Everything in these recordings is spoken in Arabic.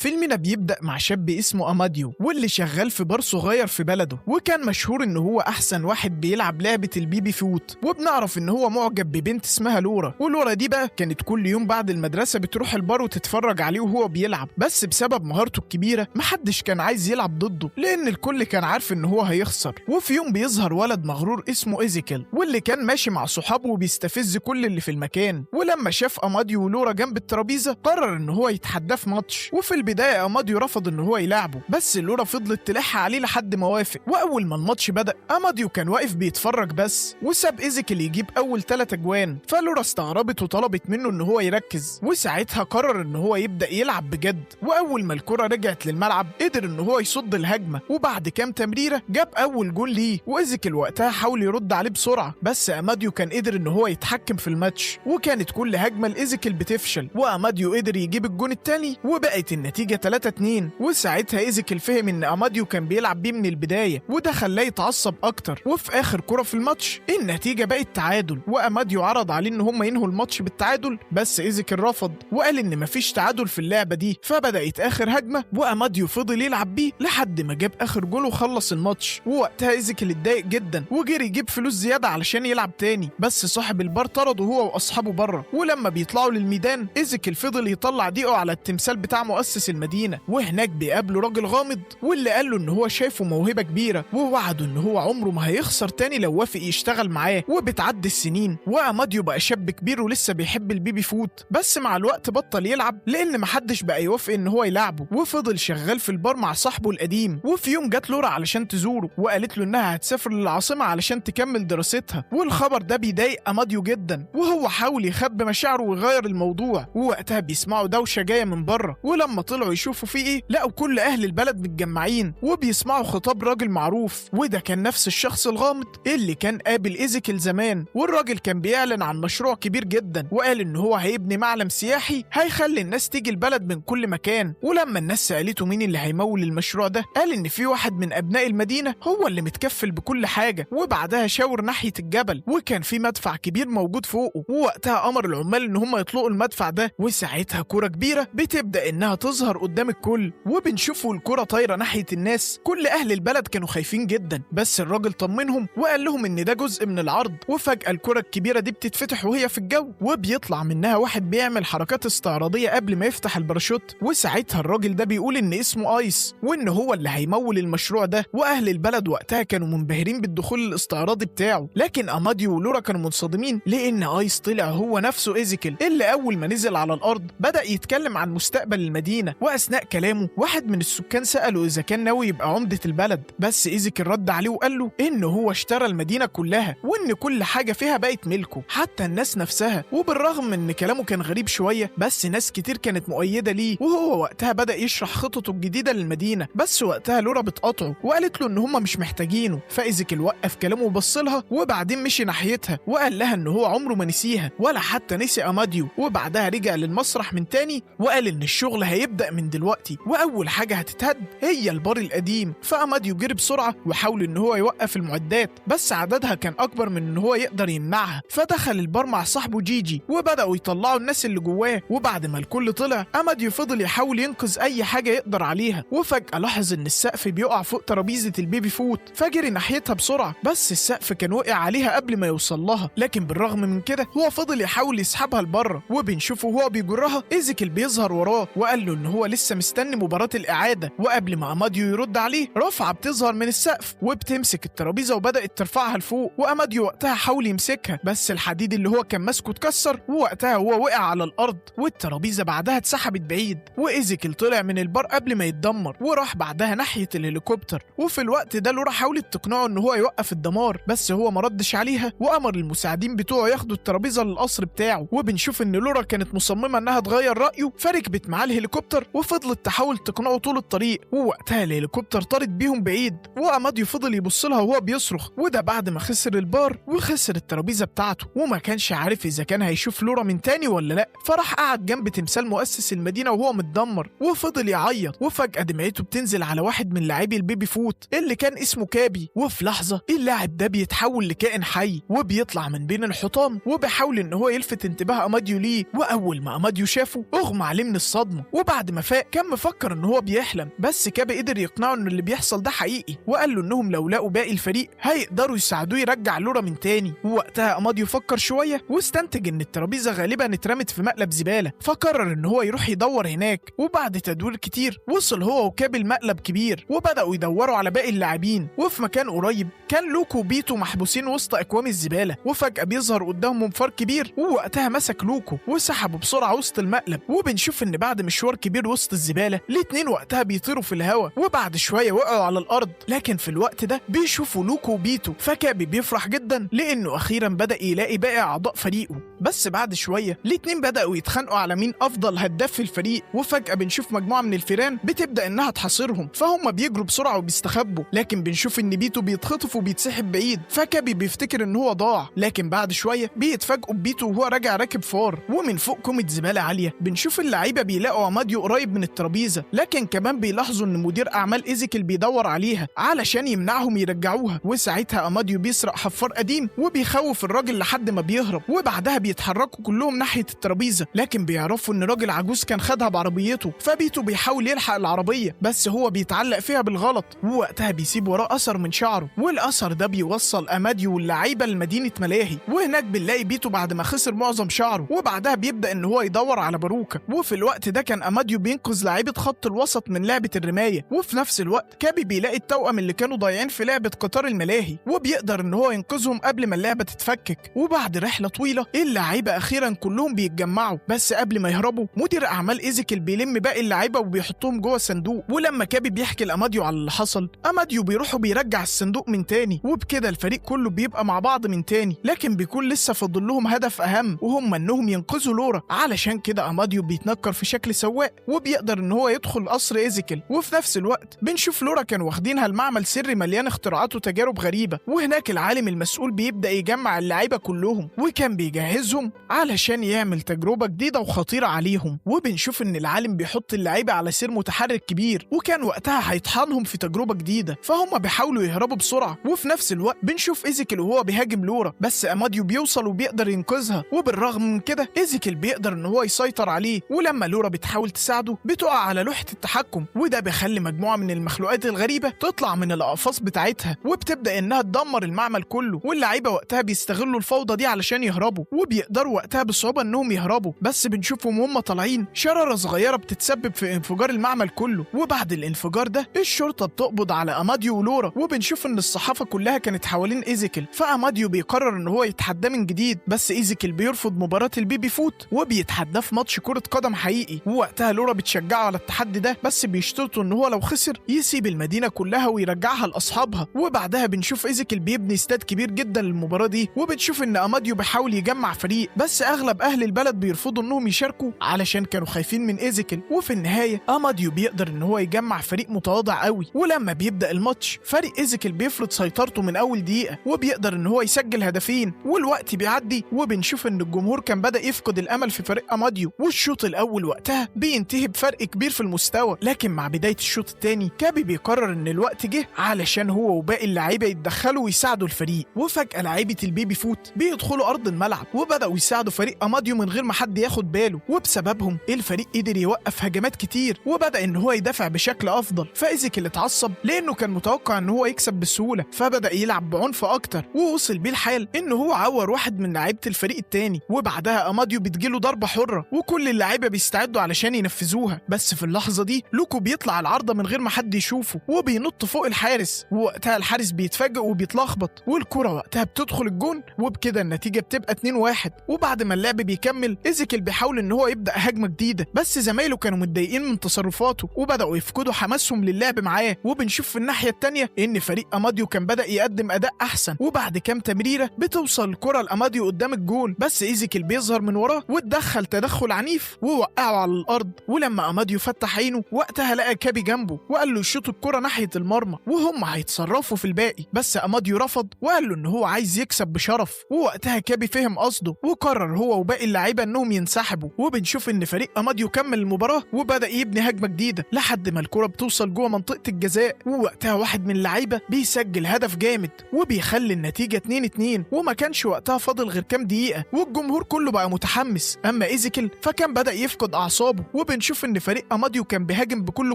فيلمنا بيبدأ مع شاب اسمه أماديو واللي شغال في بار صغير في بلده، وكان مشهور إن هو أحسن واحد بيلعب لعبة البيبي فوت. وبنعرف إن هو معجب ببنت اسمها لورا، ولورا دي بقى كانت كل يوم بعد المدرسة بتروح البار وتتفرج عليه وهو بيلعب. بس بسبب مهارته الكبيرة محدش كان عايز يلعب ضده لأن الكل كان عارف إن هو هيخسر. وفي يوم بيظهر ولد مغرور اسمه إيزيكيل، واللي كان ماشي مع صحابه وبيستفز كل اللي في المكان. ولما شاف أماديو ولورا جنب الترابيزة قرر إن هو يتحداه في ماتش. وفي البداية أماديو رفض إن هو يلعبه، بس لورا فضلت تلح عليه لحد ما وافق. وأول ما الماتش بدأ أماديو كان واقف بيتفرج بس، وساب إيزيكيل يجيب أول 3 أجوان. فلورا استغربت وطلبت منه إن هو يركز، وساعتها قرر إن هو يبدأ يلعب بجد. وأول ما الكرة رجعت للملعب قدر إن هو يصد الهجمة، وبعد كام تمريرة جاب أول جول ليه. وإيزيكيل وقتها حاول يرد عليه بسرعة، بس أماديو كان قدر إن هو يتحكم في الماتش، وكانت كل هجمة لإيزيكيل بتفشل. وأماديو قدر يجيب الجون التاني وبقت النتيجة 3-2. وساعتها إيزيكيل فهم إن أماديو كان بيلعب بيه من البداية، وده خلاه يتعصب أكتر. وفي آخر كرة في الماتش النتيجة بقت تعادل، وأماديو عرض عليه إن هم ينهوا الماتش بالتعادل، بس إيزيكيل رفض وقال إن مفيش تعادل في اللعبة دي. فبدأت آخر هجمة وأماديو فضل يلعب بيه لحد ما جاب آخر جول وخلص الماتش. ووقتها إيزيكيل اتضايق جدا وجري يجيب فلوس زيادة علشان يلعب تاني، بس صاحب البار طرده هو وأصحابه بره. ولما بيطلعوا للميدان إيزيكيل فضل يطلع ضيقه على التمثال بتاع مؤسس المدينة، وهناك بيقابله راجل غامض واللي قال له إن هو شايفه موهبة كبيرة، ووعده إن هو عمره ما هيخسر تاني لو وافق يشتغل معاه. وبتعدي السنين وأماديو بقى شاب كبير ولسه بيحب البيبي فوت، بس مع الوقت بطل يلعب لأن محدش بقى يوافق إن هو يلعبه، وفضل شغال في البار مع صاحبه القديم. وفي يوم جات لورا علشان تزوره وقالت له إنها هتسافر للعاصمة علشان تكمل دراستها، والخبر ده بيضايق أماديو جدا، وهو حاول يخبي مشاعره ويغير الموضوع. ووقتها بيسمعوا دوشة جاية من بره، ولما طلعوا يشوفوا فيه إيه لقوا كل أهل البلد متجمعين وبيسمعوا خطاب راجل معروف، وده كان نفس الشخص الغامض اللي كان قابل إيزيكيل زمان. والراجل كان بيعلن عن مشروع كبير جدا، وقال إن هو هيبني معلم سياحي هيخلي الناس تيجي البلد من كل مكان. ولما الناس سألته مين اللي هيمول المشروع ده قال إن في واحد من أبناء المدينة هو اللي متكفل بكل حاجة. وبعدها شاور ناحية الجبل وكان في مدفع كبير موجود فوقه، ووقتها أمر العمال إن هم يطلقوا المدفع ده. وساعتها كرة كبيرة بتبدأ إنها تظهر قدام الكل، وبنشوفوا الكرة طايرة ناحية الناس. كل أهل البلد كانوا خايفين جدا، بس الراجل طمنهم وقال لهم إن ده جزء من العرض. وفجأة الكرة الكبيرة دي بتتفتح وهي في الجو، وبيطلع منها واحد بيعمل حركات استعراضية قبل ما يفتح الباراشوت. وساعتها الراجل ده بيقول إن اسمه آيس وإن هو اللي هيمول المشروع ده. وأهل البلد وقتها كانوا منبهرين بالدخول الاستعراضي بتاعه، لكن أماديو ولورا كانوا منصدمين لأن آيس طلع هو نفسه إيزيكيل اللي أول ما نزل على الأرض بدأ يتكلم عن مستقبل المدينة. وأثناء كلامه واحد من السكان سأله إذا كان ناوي يبقى عمدة البلد، بس إيزيكيل رد عليه وقال له إنه هو اشترى المدينة كلها وإن كل حاجة فيها بقت ملكه حتى الناس نفسها. وبالرغم من إن كلامه كان غريب شوية بس ناس كتير كانت مؤيدة ليه، وهو وقتها بدأ يشرح خططه الجديدة للمدينة. بس وقتها لورا بتقاطعه وقالت له إن هم مش محتاجينه. فإيزيكيل وقف كلامه وبصلها وبعدين مشي ناحيتها وقال لها إن هو عمره ما نسيها ولا حتى نسي أماديو. وبعدها رجع للمسرح من تاني وقال إن الشغل هيبدأ من دلوقتي وأول حاجة هتتهد هي البار القديم. فأماديو جري بسرعة وحاول إن هو يوقف المعدات، بس عددها كان أكبر من إن هو يقدر يمنعها. فدخل البار مع صاحبه جيجي وبدأوا يطلعوا الناس اللي جواه. وبعد ما الكل طلع أماديو فضل يحاول ينقذ أي حاجة يقدر عليها. وفجأة لاحظ إن السقف بيقع فوق ترابيزة البيبي فوت، فجري ناحيتها بسرعة، بس السقف كان وقع عليها قبل ما يوصل لها. لكن بالرغم من كده هو فضل يحاول يسحبها لبره، وبنشوفه وهو بيجرها إيزيكيل بيظهر وراه وقال له إن هو لسه مستني مباراة الإعادة. وقبل ما أماديو يرد عليه رفعة بتظهر من السقف وبتمسك الترابيزة وبدأت ترفعها لفوق. وأماديو وقتها حاول يمسكها بس الحديد اللي هو كان ماسكه اتكسر، ووقتها هو وقع على الأرض والترابيزة بعدها اتسحبت بعيد. وإيزيكيل طلع من البار قبل ما يتدمر وراح بعدها ناحية الهليكوبتر. وفي الوقت ده لورا حاولت تقنعه إن هو يوقف الدمار بس هو مردش عليها، وأمر المساعدين بتوعه ياخدوا الترابيزة للقصر بتاعه. وبنشوف إن لورا كانت مصممة إنها تغير رأيه فركبت معاه الهليكوبتر وفضلت تحاول تقنعه طول الطريق. ووقتها الهليكوبتر طارت بيهم بعيد وأماديو فضل يبص لها وهو بيصرخ، وده بعد ما خسر البار وخسر الترابيزة بتاعته وما كانش عارف إذا كان هيشوف لورا من تاني ولا لأ. فراح قعد جنب تمثال مؤسس المدينة وهو متدمر وفضل يعيط. وفجأة دمعته بتنزل على واحد من لاعبي البيبي فوت اللي كان اسمه كابي، وفي لحظة اللاعب ده بيتحول لكائن حي وبيطلع من بين الحطام وبيحاول إن هو يلفت انتباه أماديو ليه. وأول ما أماديو شافه أغمى عليه من الصدمة، وبعد وبعد ما فاق كان مفكر ان هو بيحلم، بس كابي قدر يقنعه ان اللي بيحصل ده حقيقي، وقال له انهم لو لقوا باقي الفريق هيقدروا يساعدوه يرجع لورا من تاني. ووقتها اماديو فكر شويه واستنتج ان الترابيزه غالبا اترمت في مقلب زباله، فقرر ان هو يروح يدور هناك. وبعد تدوير كتير وصل هو وكابي لمقلب كبير، وبداوا يدوروا على باقي اللاعبين. وفي مكان قريب كان لوكو وبيتو محبوسين وسط اكوام الزباله، وفجاه بيظهر قدامهم فار كبير، ووقتها مسك لوكو وسحبه بسرعه وسط المقلب. وبنشوف ان بعد مشوار كبير وسط الزباله الاتنين وقتها بيطيروا في الهواء، وبعد شويه وقعوا على الارض. لكن في الوقت ده بيشوفوا لوكو وبيتو، فكابي بيفرح جدا لانه اخيرا بدا يلاقي باقي اعضاء فريقه. بس بعد شويه الاتنين بداوا يتخانقوا على مين افضل هداف في الفريق، وفجاه بنشوف مجموعه من الفيران بتبدا انها تحاصرهم، فهم بيجروا بسرعه وبيستخبوا. لكن بنشوف ان بيتو بيتخطف وبيتسحب بعيد، فكابي بيفتكر ان هو ضاع. لكن بعد شويه بيتفاجئوا ببيتو وهو راجع راكب فار، ومن فوق كومة زباله عاليه بنشوف اللعيبه بيلاقوا اماديو قريب من الترابيزه. لكن كمان بيلاحظوا ان مدير اعمال ايزيكل بيدور عليها علشان يمنعهم يرجعوها، وساعتها اماديو بيسرق حفار قديم وبيخوف الراجل لحد ما بيهرب. وبعدها بيتحركوا كلهم ناحيه الترابيزه، لكن بيعرفوا ان راجل عجوز كان خدها بعربيته، فبيتو بيحاول يلحق العربيه بس هو بيتعلق فيها بالغلط، ووقتها بيسيب وراه اثر من شعره، والاثر ده بيوصل اماديو واللعيبه لمدينه ملاهي. وهناك بنلاقي بيتو بعد ما خسر معظم شعره، وبعدها بيبدا ان هو يدور على باروكه. وفي الوقت ده كان اماديو بينقذ لعيبه خط الوسط من لعبه الرمايه، وفي نفس الوقت كابي بيلاقي التوأم اللي كانوا ضايعين في لعبه قطار الملاهي، وبيقدر ان هو ينقذهم قبل ما اللعبه تتفكك. وبعد رحله طويله اللعيبه اخيرا كلهم بيتجمعوا، بس قبل ما يهربوا مدير اعمال ايزيكل بيلم باقي اللعيبه وبيحطهم جوه الصندوق. ولما كابي بيحكي لاماديو على اللي حصل، اماديو بيروح وبيرجع الصندوق من تاني، وبكده الفريق كله بيبقى مع بعض من تاني. لكن بيكون لسه فاضل لهم هدف اهم، وهم انهم ينقذوا لورا. علشان كده اماديو بيتنكر في شكل سواق وبيقدر ان هو يدخل قصر ايزيكل. وفي نفس الوقت بنشوف لورا كانوا واخدينها المعمل سري مليان اختراعات وتجارب غريبه، وهناك العالم المسؤول بيبدا يجمع اللعيبه كلهم، وكان بيجهزهم علشان يعمل تجربه جديده وخطيره عليهم. وبنشوف ان العالم بيحط اللعيبه على سير متحرك كبير، وكان وقتها هيطحنهم في تجربه جديده، فهم بيحاولوا يهربوا بسرعه. وفي نفس الوقت بنشوف ايزيكل وهو بيهاجم لورا، بس اماديو بيوصل وبيقدر ينقذها. وبالرغم من كده ايزيكل بيقدر ان هو يسيطر عليه، ولما لورا بتحاول تساعده بتقع على لوحه التحكم، وده بيخلي مجموعه من المخلوقات الغريبه تطلع من الاقفاص بتاعتها وبتبدا انها تدمر المعمل كله. واللعيبه وقتها بيستغلوا الفوضى دي علشان يهربوا، وبيقدروا وقتها بصعوبه انهم يهربوا. بس بنشوفهم وهم طالعين شراره صغيره بتتسبب في انفجار المعمل كله، وبعد الانفجار ده الشرطه بتقبض على اماديو ولورا. وبنشوف ان الصحافه كلها كانت حوالين ايزيكل، فاماديو بيقرر ان هو يتحداه من جديد، بس ايزيكل بيرفض مباراه البيبي فوت وبيتحداه في ماتش كره قدم حقيقي. ووقتها لورا بتشجعه على التحدي ده، بس بيشترطوا ان هو لو خسر يسيب المدينه كلها ويرجعها لاصحابها. وبعدها بنشوف ايزيكل بيبني استاد كبير جدا للمباراه دي، وبتشوف ان اماديو بيحاول يجمع فريق، بس اغلب اهل البلد بيرفضوا انهم يشاركوا علشان كانوا خايفين من ايزيكل. وفي النهايه اماديو بيقدر ان هو يجمع فريق متواضع قوي، ولما بيبدا الماتش فريق ايزيكل بيفرض سيطرته من اول دقيقه، وبيقدر ان هو يسجل هدفين. والوقت بيعدي وبنشوف ان الجمهور كان بدا يفقد الامل في فريق اماديو، والشوط الاول وقتها بينتهي بفرق كبير في المستوى. لكن مع بدايه الشوط الثاني كابي بيقرر ان الوقت جه علشان هو وباقي اللعيبه يتدخلوا ويساعدوا الفريق. وفجاه لعيبه البيبي فوت بيدخلوا ارض الملعب وبداوا يساعدوا فريق اماديو من غير ما حد ياخد باله، وبسببهم الفريق قدر يوقف هجمات كتير وبدا ان هو يدافع بشكل افضل. فايزيكل اتعصب لانه كان متوقع ان هو يكسب بسهوله، فبدا يلعب بعنف اكتر، ووصل بيه الحال ان هو عور واحد من لعيبه الفريق التاني. وبعدها اماديو بتجيله ضربه حره وكل اللعيبه بيستعدوا علشان ينفذوها، بس في اللحظه دي لوكو بيطلع العارضه من غير ما حد يشوفه وبينط فوق الحارس، ووقتها الحارس بيتفاجئ وبيتلخبط والكره وقتها بتدخل الجون، وبكده النتيجه بتبقى 2-1. وبعد ما اللعب بيكمل ايزيكل بيحاول ان هو يبدا هجمه جديده، بس زمايله كانوا متضايقين من تصرفاته وبداوا يفقدوا حماسهم للعب معاه. وبنشوف في الناحيه الثانيه ان فريق اماديو كان بدا يقدم اداء احسن، وبعد كام تمريره بتوصل الكره لاماديو قدام الجون، بس ايزيكل بيظهر من وراه واتدخل تدخل عنيف ووقعه على الارض. ولما اماديو فتح عينه وقتها لقى كابي جنبه وقال له يشوط الكره ناحيه المرمى وهم هيتصرفوا في الباقي، بس اماديو رفض وقال له ان هو عايز يكسب بشرف. ووقتها كابي فهم قصده برضه، وقرر هو وباقي اللعيبه انهم ينسحبوا. وبنشوف ان فريق اماديو كمل المباراه وبدا يبني هجمه جديده لحد ما الكره بتوصل جوه منطقه الجزاء، ووقتها واحد من اللعيبه بيسجل هدف جامد وبيخلي النتيجه 2-2. وما كانش وقتها فاضل غير كام دقيقه والجمهور كله بقى متحمس. اما ايزيكيل فكان بدا يفقد اعصابه. وبنشوف ان فريق اماديو كان بيهاجم بكل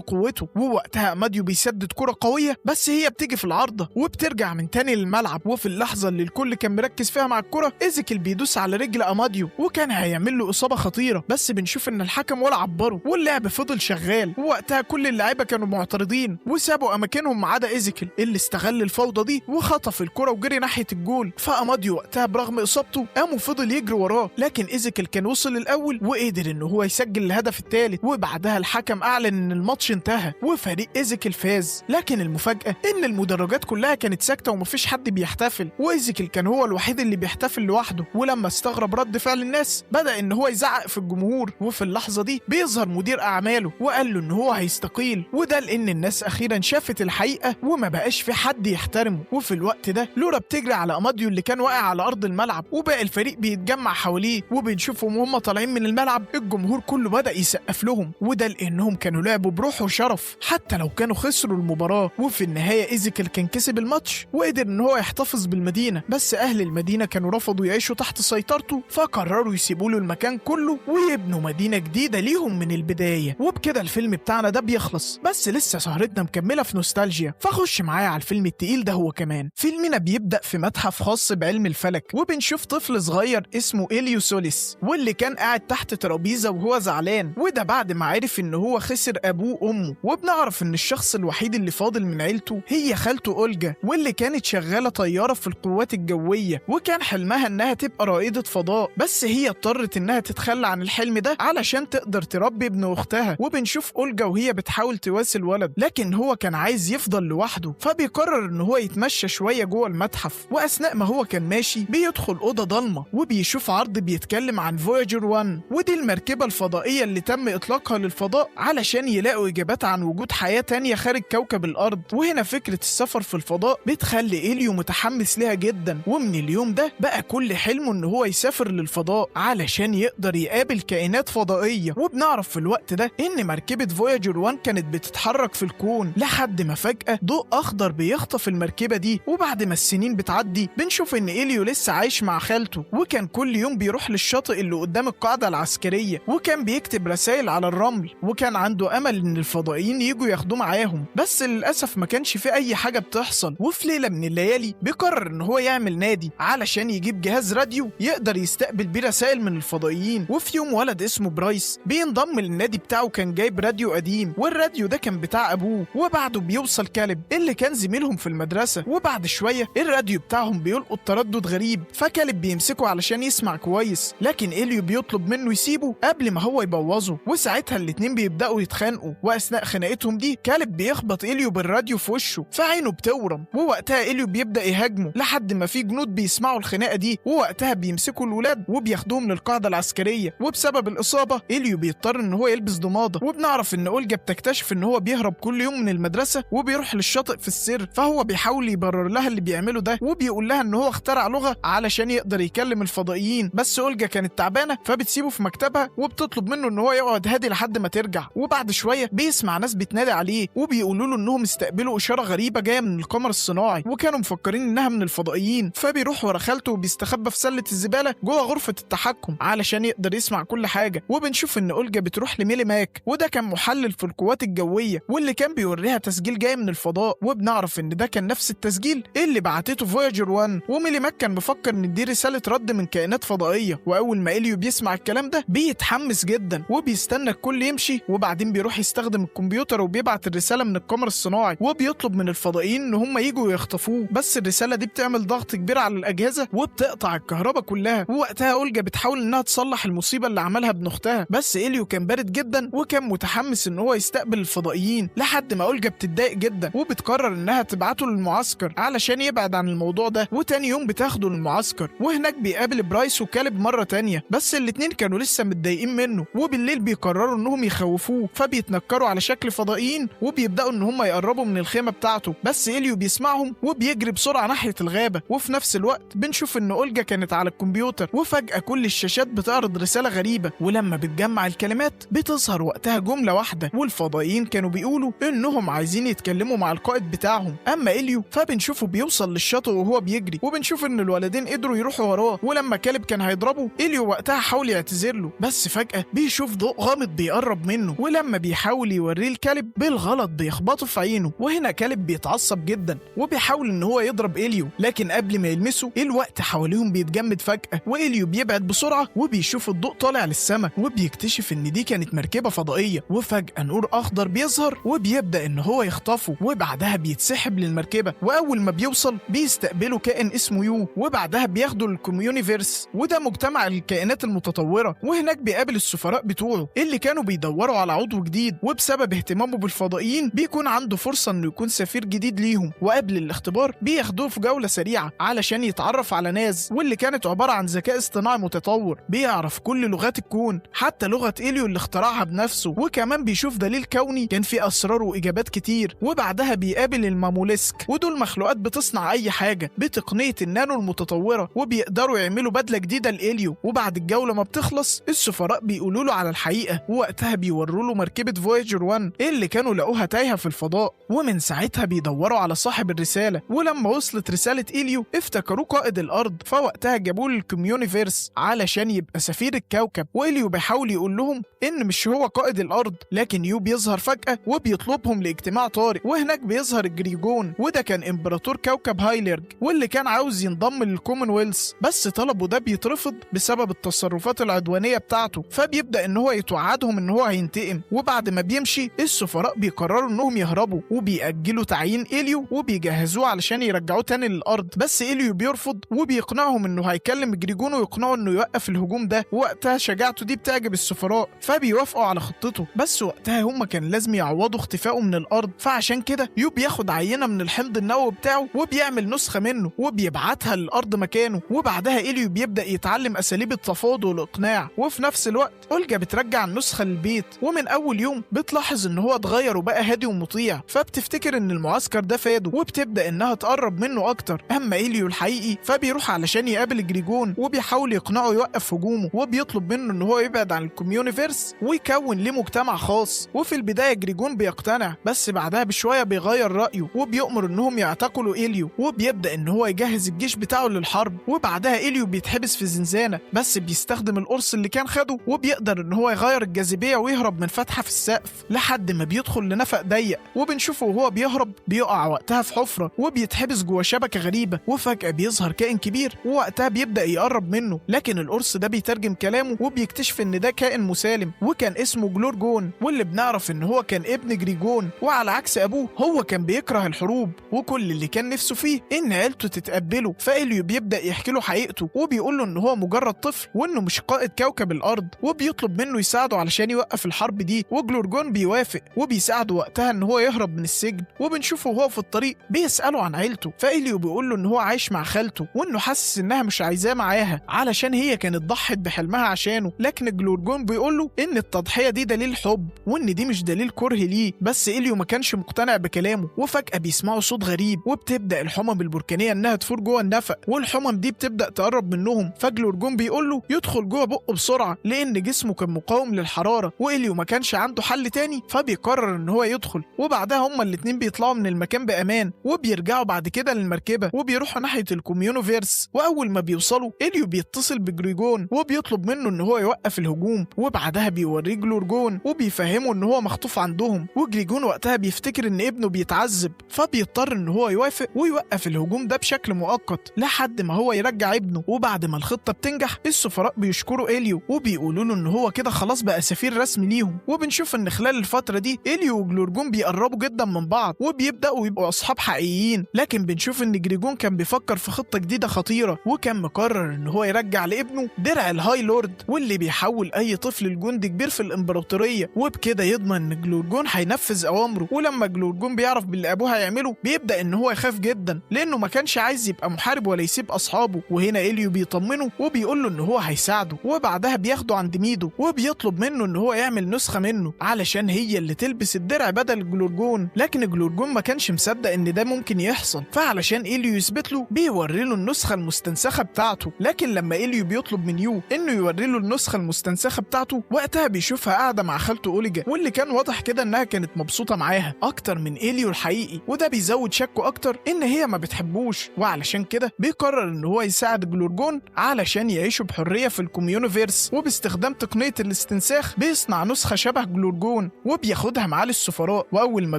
قوته، ووقتها اماديو بيسدد كره قويه بس هي بتيجي في العارضه وبترجع من تاني للملعب. وفي اللحظه اللي الكل كان مركز فيها مع الكره ايزيكيل بيدوس على رجل اماديو وكان هيعمل له اصابه خطيره، بس بنشوف ان الحكم ولا عبره واللعب فضل شغال. ووقتها كل اللعيبه كانوا معترضين وسابوا اماكنهم ما عدا ايزيكيل اللي استغل الفوضى دي وخطف الكره وجري ناحيه الجول. فاماديو وقتها برغم اصابته قام وفضل يجري وراه، لكن ايزيكيل كان وصل الاول وقدر ان هو يسجل الهدف الثالث. وبعدها الحكم اعلن ان الماتش انتهى وفريق ايزيكيل فاز. لكن المفاجاه ان المدرجات كلها كانت ساكته ومفيش حد بيحتفل، وايزيكيل كان هو الوحيد اللي بيحتفل لوحده. ولما استغرب رد فعل الناس بدا ان هو يزعق في الجمهور، وفي اللحظه دي بيظهر مدير اعماله وقال له ان هو هيستقيل، وده لان الناس اخيرا شافت الحقيقه وما بقاش في حد يحترمه. وفي الوقت ده لورا بتجري على اماديو اللي كان واقع على ارض الملعب وباقي الفريق بيتجمع حواليه، وبنشوفهم وهم طالعين من الملعب الجمهور كله بدا يسقف لهم، وده لانهم كانوا لعبوا بروح وشرف حتى لو كانوا خسروا المباراه. وفي النهايه ايزيكيل كان كسب الماتش وقدر ان هو يحتفظ بالمدينه، بس اهل المدينه كانوا رفضوا يعيشوا تحت سيطرته فقرروا يسيبوا له المكان كله ويبنوا مدينه جديده ليهم من البدايه. وبكده الفيلم بتاعنا ده بيخلص، بس لسه سهرتنا مكمله في نوستالجيا، فخش معايا على الفيلم التقيل ده. هو كمان فيلمنا بيبدا في متحف خاص بعلم الفلك، وبنشوف طفل صغير اسمه إليوسوليس واللي كان قاعد تحت ترابيزه وهو زعلان، وده بعد ما عرف ان هو خسر ابوه وامه. وبنعرف ان الشخص الوحيد اللي فاضل من عيلته هي خالته أولجا، واللي كانت شغاله طياره في القوات الجويه وكان حلمها انها تبقى رائده فضاء، بس هي اضطرت انها تتخلى عن الحلم ده علشان تقدر تربي ابن اختها. وبنشوف أولجا وهي بتحاول تواسي الولد لكن هو كان عايز يفضل لوحده، فبيقرر ان هو يتمشى شويه جوه المتحف. واثناء ما هو كان ماشي بيدخل اوضه ضلمه وبيشوف عرض بيتكلم عن فوياجر 1، ودي المركبه الفضائيه اللي تم اطلاقها للفضاء علشان يلاقوا اجابات عن وجود حياه تانية خارج كوكب الارض. وهنا فكره السفر في الفضاء بتخلي إليو متحمس ليها جدا، ومن اليوم ده بقى كل حلمه ان هو يسافر للفضاء علشان يقدر يقابل كائنات فضائيه. وبنعرف في الوقت ده ان مركبه فوياجر 1 كانت بتتحرك في الكون لحد ما فجاه ضوء اخضر بيخطف المركبه دي. وبعد ما السنين بتعدي بنشوف ان إليو لسه عايش مع خالته، وكان كل يوم بيروح للشاطئ اللي قدام القاعده العسكريه وكان بيكتب رسائل على الرمل، وكان عنده امل ان الفضائيين يجوا ياخدوه معاهم، بس للاسف ما كانش في اي حاجه بتحصل. وفي ليله من الليالي بيقرر ان هو يعمل نادي علشان يجيب جهاز راديو يقدر يستقبل بيه رسائل من الفضائيين. وفي يوم ولد اسمه برايس بينضم للنادي بتاعه كان جايب راديو قديم، والراديو ده كان بتاع ابوه. وبعده بيوصل كالب اللي كان زميلهم في المدرسه، وبعد شويه الراديو بتاعهم بيلقط تردد غريب، فكالب بيمسكه علشان يسمع كويس، لكن إليو بيطلب منه يسيبه قبل ما هو يبوظه. وساعتها الاتنين بيبداوا يتخانقوا، واثناء خناقتهم دي كالب بيخبط إليو بالراديو في وشه فعينه بتورم، ووقتها إليو بيبدا يهاجمه لحد ما في جنود بيسمعوا الخناقه دي، ووقتها بيمسكوا الولاد وبياخدوهم للقاعده العسكريه. وبسبب الاصابه إليو بيضطر ان هو يلبس ضماده. وبنعرف ان أولجا بتكتشف ان هو بيهرب كل يوم من المدرسه وبيروح للشاطئ في السر، فهو بيحاول يبرر لها اللي بيعمله ده وبيقول لها ان هو اخترع لغه علشان يقدر يكلم الفضائيين، بس أولجا كانت تعبانه فبتسيبه في مكتبها وبتطلب منه ان هو يقعد هادي لحد ما ترجع. وبعد شويه بيسمع ناس بتنادي عليه وبيقولوا له انهم استقبلوا اشاره غريبه جايه من القمر الصناعي وكانوا مفكرين انها من الفضائيين، فبيروح ورا خالته وبيستخبى في سله الزباله جوه غرفه التحكم علشان يقدر يسمع كل حاجه. وبنشوف ان أولجا بتروح لميلي ماك، وده كان محلل في القوات الجويه واللي كان بيوريها تسجيل جاي من الفضاء، وبنعرف ان ده كان نفس التسجيل اللي بعتته فوياجر 1. وميلي ماك كان مفكر ان دي رساله رد من كائنات فضائيه، واول ما إليو بيسمع الكلام ده بيتحمس جدا وبيستنى الكل يمشي، وبعدين بيروح يستخدم الكمبيوتر وبيبعت الرساله من القمر الصناعي وبيطلب من الفضائيين ان هم يجوا يخطفوه، بس الرساله دي بتعمل ضغط كبير على الاجهزه وبتقطع الكهرباء كلها. ووقتها أولجا بتحاول انها تصلح المصيبه اللي عملها ابن اختها، بس إليو كان بارد جدا وكان متحمس ان هو يستقبل الفضائيين لحد ما أولجا بتتضايق جدا وبتقرر انها تبعته للمعسكر علشان يبعد عن الموضوع ده. وتاني يوم بتاخده للمعسكر وهناك بيقابل برايس وكالب مره تانية، بس الاتنين كانوا لسه متضايقين منه، وبالليل بيقرروا انهم يخوفوه فبيتنكروا على شكل فضائيين وبيبداوا ان هم يقربوا من الخيمه بتاعته، بس إليو بيسمعهم وبيجري بسرعه ناحيه الغابه. وفي نفس الوقت بنشوف ان أولجا كانت على الكمبيوتر الكمبيوتر، وفجأة كل الشاشات بتعرض رسالة غريبة، ولما بتجمع الكلمات بتظهر وقتها جملة واحدة، والفضائيين كانوا بيقولوا إنهم عايزين يتكلموا مع القائد بتاعهم. أما إليو فبنشوفه بيوصل للشاطئ وهو بيجري، وبنشوف إن الولدين قدروا يروحوا وراه، ولما كالب كان هيضربه إليو وقتها حاول يعتذر له، بس فجأة بيشوف ضوء غامض بيقرب منه، ولما بيحاول يوريه الكلب بالغلط بيخبطه في عينه، وهنا كالب بيتعصب جدا وبيحاول إن هو يضرب إليو، لكن قبل ما يلمسه الوقت حواليهم بيتجمد فجأة، وإليو بيبعد بسرعة وبيشوف الضوء طالع للسما، وبيكتشف إن دي كانت مركبة فضائية، وفجأة نور أخضر بيظهر وبيبدأ إن هو يخطفه، وبعدها بيتسحب للمركبة، وأول ما بيوصل بيستقبله كائن اسمه يو، وبعدها بياخده الكوميونيفيرس، وده مجتمع الكائنات المتطورة، وهناك بيقابل السفراء بتوعه اللي كانوا بيدوروا على عضو جديد، وبسبب اهتمامه بالفضائيين بيكون عنده فرصة إنه يكون سفير جديد ليهم، وقبل الاختبار بياخدوه في جولة سريعة علشان يتعرف على ناس، واللي كانت عبارة عن ذكاء اصطناعي متطور بيعرف كل لغات الكون حتى لغة إليو اللي اخترعها بنفسه، وكمان بيشوف دليل كوني كان فيه أسرار وإجابات كتير، وبعدها بيقابل الماموليسك، ودول مخلوقات بتصنع أي حاجة بتقنية النانو المتطورة، وبيقدروا يعملوا بدلة جديدة لإليو، وبعد الجولة ما بتخلص السفراء بيقولوا له على الحقيقة، ووقتها بيوروا له مركبة فويجر 1 اللي كانوا لقوها تايهة في الفضاء، ومن ساعتها بيدوروا على صاحب الرسالة، ولما وصلت رسالة إليو افتكروه قائد الأرض، فوقتها جابوه للكوميونيفيرس علشان يبقى سفير الكوكب، وإليو بيحاول يقول لهم إن مش هو قائد الأرض، لكن يو بيظهر فجأة وبيطلبهم لاجتماع طارئ، وهناك بيظهر الجريجون، وده كان إمبراطور كوكب هايليرج واللي كان عاوز ينضم للكومنولث، بس طلبه ده بيترفض بسبب التصرفات العدوانية بتاعته، فبيبدأ إن هو يتوعدهم إن هو هينتقم، وبعد ما بيمشي السفراء بيقرروا إنهم يهربوا، وبيأجلوا تعيين إليو وبيجهزوه علشان يرجعوه تاني للأرض، بس إليو بيرفض وبيقنعهم إنه هيكلم جريجون ويقنعه إنه يوقف الهجوم ده، ووقتها شجاعته دي بتعجب السفراء فبيوافقوا على خطته، بس وقتها هم كان لازم يعوضوا اختفائه من الأرض، فعشان كده يو بياخد عينة من الحمض النووي بتاعه وبيعمل نسخة منه وبيبعتها للأرض مكانه، وبعدها إليو بيبدأ يتعلم أساليب التفاوض والإقناع، وفي نفس الوقت أولجا بترجع النسخة للبيت، ومن أول يوم بتلاحظ إن هو اتغير وبقى هادي ومطيع، فبتفتكر إن المعسكر ده فاده وبتبدأ إنها تقرب منه أكتر. أما إليو الحقيقي فبيروح علشان يقابل جريجون وبيحاول يقنعه يوقف هجومه، وبيطلب منه إن هو يبعد عن الكوميونيفيرس ويكون ليه مجتمع خاص، وفي البداية جريجون بيقتنع، بس بعدها بشوية بيغير رأيه وبيأمر إنهم يعتقلوا إليو، وبيبدأ إن هو يجهز الجيش بتاعه للحرب، وبعدها إليو بيتحبس في زنزانة بس بيستخدم القرص اللي كان خده وبيقدر إن هو يغير الجاذبية ويهرب من فتحة في السقف لحد ما بيدخل لنفق ضيق، وبنشوفه وهو بيهرب بيقع وقتها في حفرة وبيتحبس جوه شبكة غريبة، وفجأة بيظهر كائن كبير ووقتها بيبدأ يقرب منه، لكن القرص ده بيترجم كلامه وبيكتشف إن ده كائن مسالم وكان اسمه جلورجون، واللي بنعرف إن هو كان ابن جريجون، وعلى عكس أبوه هو كان بيكره الحروب وكل اللي كان نفسه فيه إن عيلته تتقبله، فإليو بيبدأ يحكي له حقيقته وبيقول له إن هو مجرد طفل وإنه مش قائد كوكب الأرض، وبيطلب منه يساعده علشان يوقف الحرب دي، وجلورجون بيوافق وبيساعده وقتها إن هو يهرب من السجن، وبنشوفه وهو في الطريق بيسأله عن عيلته، فإليو بيقول له إن هو عايش مع خالته وإنه حاسس إنها مش عايزاه معاها علشان هي كانت ضحت بحلمها عشانه، لكن جلورجون بيقول له إن التضحية دي دليل حب وإن دي مش دليل كره ليه، بس إليو ما كانش مقتنع بكلامه، وفجأة بيسمعوا صوت غريب وبتبدأ الحمم البركانية إنها تفور جوه النفق، والحمم دي بتبدأ تقرب منهم، فجلورجون بيقول له يدخل جوه بقه بسرعة لأن جسمه كان مقاوم للحرارة، وإليو ما كانش عنده حل تاني فبيقرر إن هو يدخل، وبعدها هما الاتنين بيطلعوا من المكان بأمان وبيرجعوا بعد كده للمركبة وبيروحوا ناحية الكوميونيفيرس، وأول ما بيوصلوا إليو بيتصل بجريجون وبيطلب منه إن هو يوقف الهجوم، وبعدها بيوريه جلورجون وبيفهمه إن هو مخطوف عندهم، وجريجون وقتها بيفتكر إن ابنه بيتعذب فبيضطر إن هو يوافق ويوقف الهجوم ده بشكل مؤقت لحد ما هو يرجع ابنه، وبعد ما الخطة بتنجح السفراء بيشكروا إليو وبيقولوا له إن هو كده خلاص بقى سفير رسمي ليهم، وبنشوف إن خلال الفترة دي إليو وجلورجون بيقربوا جدا من بعض وبيبدأوا يبقوا أصحاب حقيقيين، لكن بنشوف إن جريجون كان بيفكر في خطة جديدة خطيرة وكان مقرر إن هو يرجع لابنه درع الهاي لورد واللي بيحول أي طفل لجندي كبير في الإمبراطورية، وبكده يضمن إن جلورجون هينفذ أوامره، ولما جلورجون بيعرف باللي أبوه هيعمله بيبدأ إن هو يخاف جدا لأنه ما كانش عايز يبقى محارب ولا يسيب أصحابه، وهنا إليو بيطمنه وبيقول له إن هو هيساعده، وبعدها بياخده عند ميدو وبيطلب منه إن هو يعمل نسخة منه علشان هي اللي تلبس الدرع بدل جلورجون، لكن جلورجون ما كانش مصدق إن ده ممكن يحصل، فعلشان إليو يثبت له بيوري له النسخة المستنسخة بتاعته، بتاعته. لكن لما إليو بيطلب من يو إنه يوري له النسخة المستنسخة بتاعته، وقتها بيشوفها قاعدة مع خالته أوليجا، واللي كان واضح كده إنها كانت مبسوطة معاها أكتر من إليو الحقيقي، وده بيزود شكه أكتر إن هي ما بتحبوش، وعلشان كده بيقرر إن هو يساعد جلورجون علشان يعيشوا بحرية في الكوميونيفيرس، وباستخدام تقنية الاستنساخ بيصنع نسخة شبه جلورجون وبياخدها معاه للسفراء. وأول ما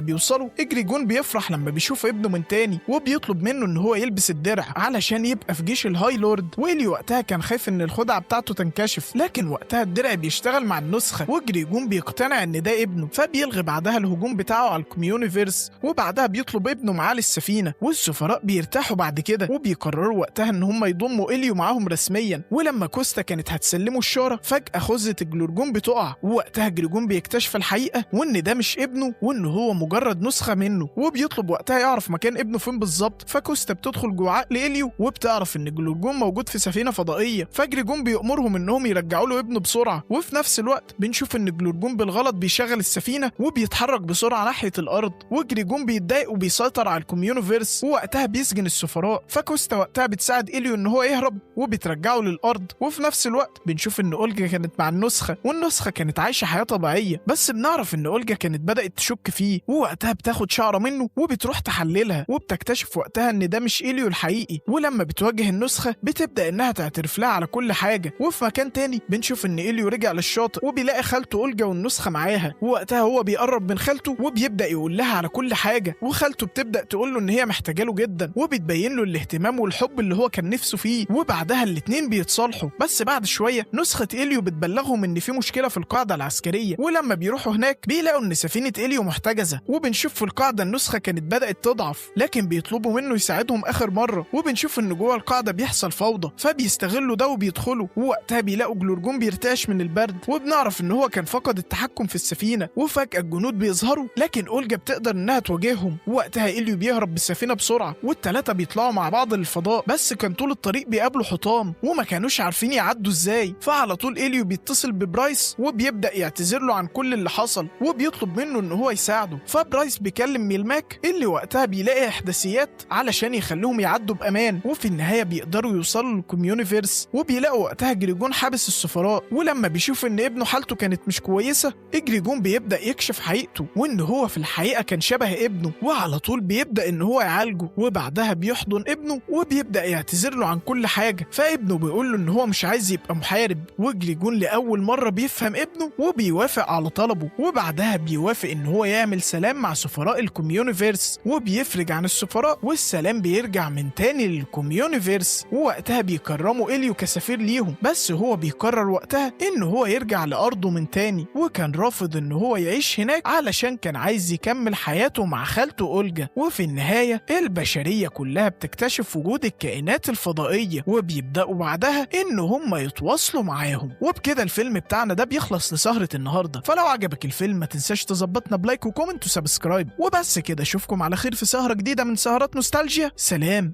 بيوصلوا إجريجون بيفرح لما بيشوف ابنه من تاني، وبيطلب منه إن هو يلبس الدرع علشان يبقى في جيش الهاي لورد. وإليو وقتها كان خايف إن الخدعة بتاعته تنكشف، لكن وقتها الدرع بيشتغل مع النسخة، وإجريجون بيقتنع إن ده ابنه، فبيلغي بعدها الهجوم بتاعه على الكوميونيفيرس، وبعدها بيطلب ابنه معاه للسفينة. والسفراء بيرتاحوا بعد كده، وبيقرروا وقتها إن هم يضموا إليو معاهم رسميا. ولما كوستا كانت هتسلمه الشارة، فجأة خزة الجلورجون بتقع، ووقتها إجريجون بيكتشف الحقيقة وإن ده مش ابنه، وإن هو مجرد نسخة منه، وبيطلب وقتها يعرف مكان ابنه فين بالظبط. فكوستا بتدخل جوه عقل إليو وبتعرف إن جلورجون موجود في سفينة فضائية، فإجريجون بيأمرهم إنهم يرجعوا له ابنه بسرعة. وفي نفس الوقت بنشوف إن جلورجون بالغلط بيشغل السفينة وبيتحرك بسرعة ناحية الأرض، وإجريجون بيتضايق وبيسيطر على الكوميونيفيرس، ووقتها بيسجن السفراء. فكوستا وقتها بتساعد إليو إن هو يهرب وبترجعه للأرض. وفي نفس الوقت بنشوف إن أولجا كانت مع النسخة، والنسخة كانت عايشة حياة طبيعية، بس بنعرف إن أولجا كانت بدأت تشك فيه، ووقتها بتاخد شعرة منه وبتروح تحللها، وبتكتشف وقتها إن ده مش إليو الحقيقي. ولما بتواجه النسخة بتبدأ إنها تعترف لها على كل حاجة. وفي مكان تاني بنشوف إن إليو رجع للشاطئ وبيلاقي خالته أولجا والنسخة معاها، ووقتها هو بيقرب من خالته وبيبدأ يقول لها على كل حاجة، وخالته بتبدأ تقول له إن هي محتاجة له جدا، وبتبين له الاهتمام والحب اللي هو كان نفسه فيه. وبعدها الاتنين بيتصالحوا. بس بعد شوية نسخة إليو بتبلغهم إن في مشكلة في القاعدة العسكرية، ولما بيروحوا هناك بيلاقوا إن سفينة إليو محتجزة. وبنشوف في القاعدة النسخة كانت بدأت تضعف، لكن بيطلبوا منه يساعدهم آخر مرة. وبنشوف إن جوه القاعدة بيحصل فوضى، فبيستغلوا ده وبيدخلوا، ووقتها بيلاقوا جلورجون بيرتعش من البرد، وبنعرف إن هو كان فقد التحكم في السفينة. وفجأة الجنود بيظهروا، لكن أولجا بتقدر إنها تواجههم، ووقتها إليو بيهرب بالسفينة بسرعة، والتلاتة بيطلعوا مع بعض للفضاء. بس كان طول الطريق بيقابلوا حطام وما كانوش عارفين يعدوا إزاي. فعلى طول إليو بيتصل ببرايس وبيبدأ يعتذر له عن كل اللي حصل، وبيطلب منه إن هو يساعده. فبرايس بيكلم ميلماك اللي وقتها بيلاقي إحداثيات علشان يخليهم يعدوا بأمان، وفي النهاية بيقدروا يوصلوا للكوميونيفيرس. وبيلاقوا وقتها إجريجون حابس السفراء، ولما بيشوف إن ابنه حالته كانت مش كويسة، إجريجون بيبدأ يكشف حقيقته وإن هو في الحقيقة كان شبه ابنه، وعلى طول بيبدأ إن هو يعالجه. وبعدها بيحضن ابنه وبيبدأ يعتذر له عن كل حاجة. فابنه بيقول له إن هو مش عايز يبقى محارب، وإجريجون لأول مرة بيفهم ابنه وبيوافق على طلبه. وبعدها بيوافق إن هو يعمل سلام مع سفراء الكوميونيفيرس، وبيفرج عن السفراء، والسلام بيرجع من تاني للكوميونيفيرس. ووقتها بيكرموا إليو كسفير ليهم، بس هو بيقرر وقتها إن هو يرجع لأرضه من تاني، وكان رافض إن هو يعيش هناك علشان كان عايز يكمل حياته مع خالته أولجا. وفي النهاية البشرية كلها بتكتشف وجود الكائنات الفضائية، وبيبدأوا بعدها إن هم يتواصلوا معاهم. وبكده الفيلم بتاعنا ده بيخلص لسهرة النهاردة. فلو عجبك الفيلم ما تنساش تظبطنا بلايك وكومنت وسبسكرايب. وبس كده، اشوفكم على خير في سهرة جديدة من سهرات نوستالجيا. سلام.